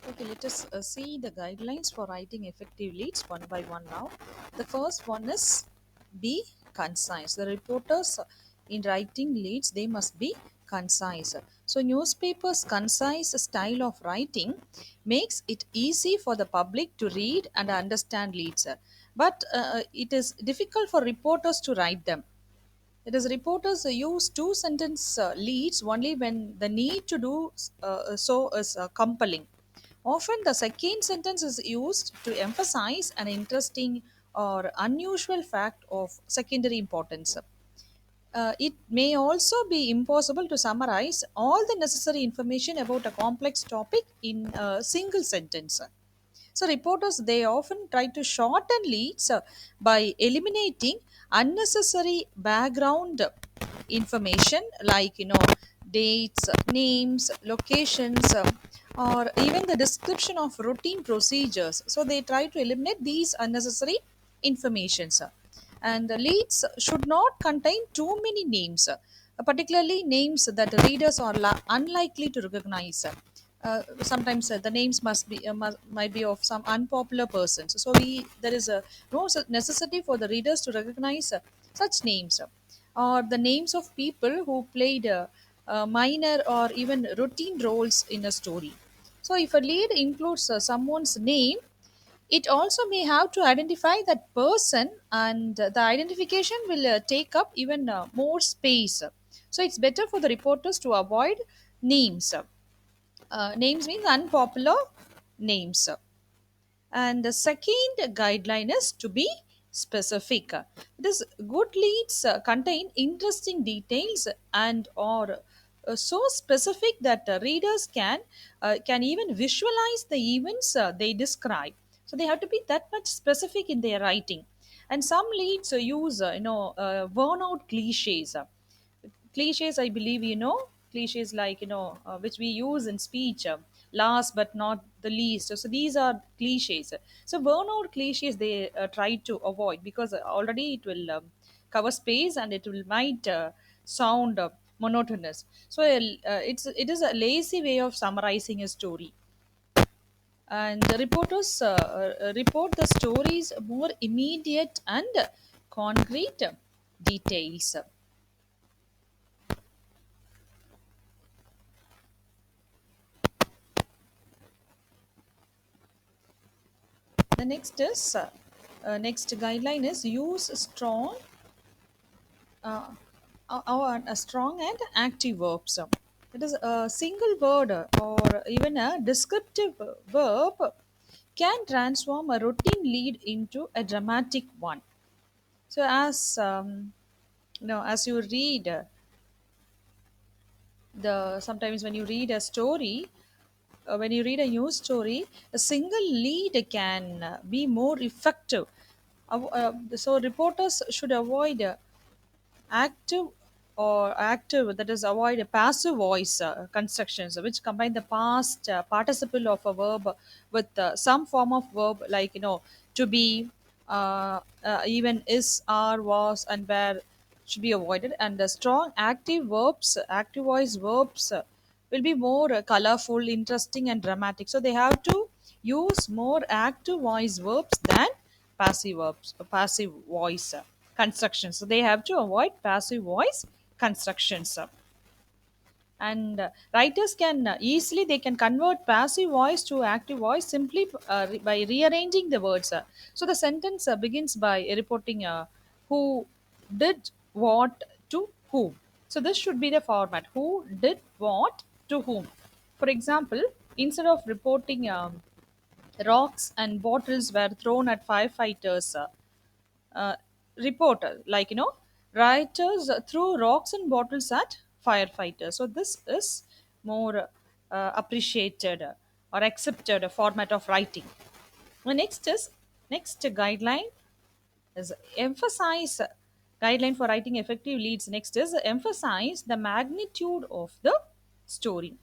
Okay, let us see the guidelines for writing effective leads one by one now. The first one is be concise. The reporters in writing leads, they must be concise. So newspapers' concise style of writing makes it easy for the public to read and understand leads. But it is difficult for reporters to write them. It is reporters use two sentence leads only when the need to do so is compelling. Often, the second sentence is used to emphasize an interesting or unusual fact of secondary importance. It may also be impossible to summarize all the necessary information about a complex topic in a single sentence. So reporters they often try to shorten leads by eliminating unnecessary background information like dates, names, locations, or even the description of routine procedures. So they try to eliminate these unnecessary informations. And the leads should not contain too many names, particularly names that readers are unlikely to recognize. Sometimes the names must be might be of some unpopular persons. So we there is a no necessity for the readers to recognize such names, or the names of people who played minor or even routine roles in a story. So if a lead includes someone's name, it also may have to identify that person, and the identification will take up even more space. So it's better for the reporters to avoid names. Names means unpopular names. And the second guideline is to be specific. This good leads contain interesting details and or so specific that readers can even visualize the events they describe. So they have to be that much specific in their writing. And some leads use burnout cliches. Cliches, I believe cliches like which we use in speech, last but not the least. So these are cliches. So burnout cliches they try to avoid because already it will cover space and it will might sound monotonous. So it is a lazy way of summarizing a story, and the reporters report the stories more immediate and concrete details. The next guideline is use strong and active verbs. It is a single word or even a descriptive verb can transform a routine lead into a dramatic one. So as you read the sometimes when you read a story, when you read a news story, a single lead can be more effective. So reporters should avoid active active, that is avoid a passive voice constructions which combine the past participle of a verb with some form of verb like to be, even is, are, was, and where should be avoided. And the strong active verbs, active voice verbs will be more colorful, interesting, and dramatic. So they have to use more active voice verbs than passive verbs, passive voice constructions. So they have to avoid passive voice constructions. And writers can easily they can convert passive voice to active voice simply by rearranging the words. So the sentence begins by reporting who did what to whom. So this should be the format: who did what to whom. For example, instead of reporting rocks and bottles were thrown at firefighters, uh, reporter like writers threw rocks and bottles at firefighters. So this is more appreciated or accepted format of writing. The next guideline is emphasize. Guideline for writing effective leads next is emphasize the magnitude of the story.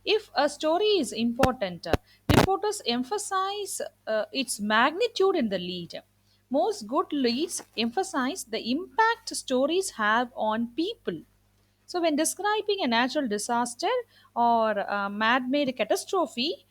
If a story is important, reporters emphasize its magnitude in the lead. Most good leads emphasize the impact stories have on people. So, when describing a natural disaster or a man made catastrophe,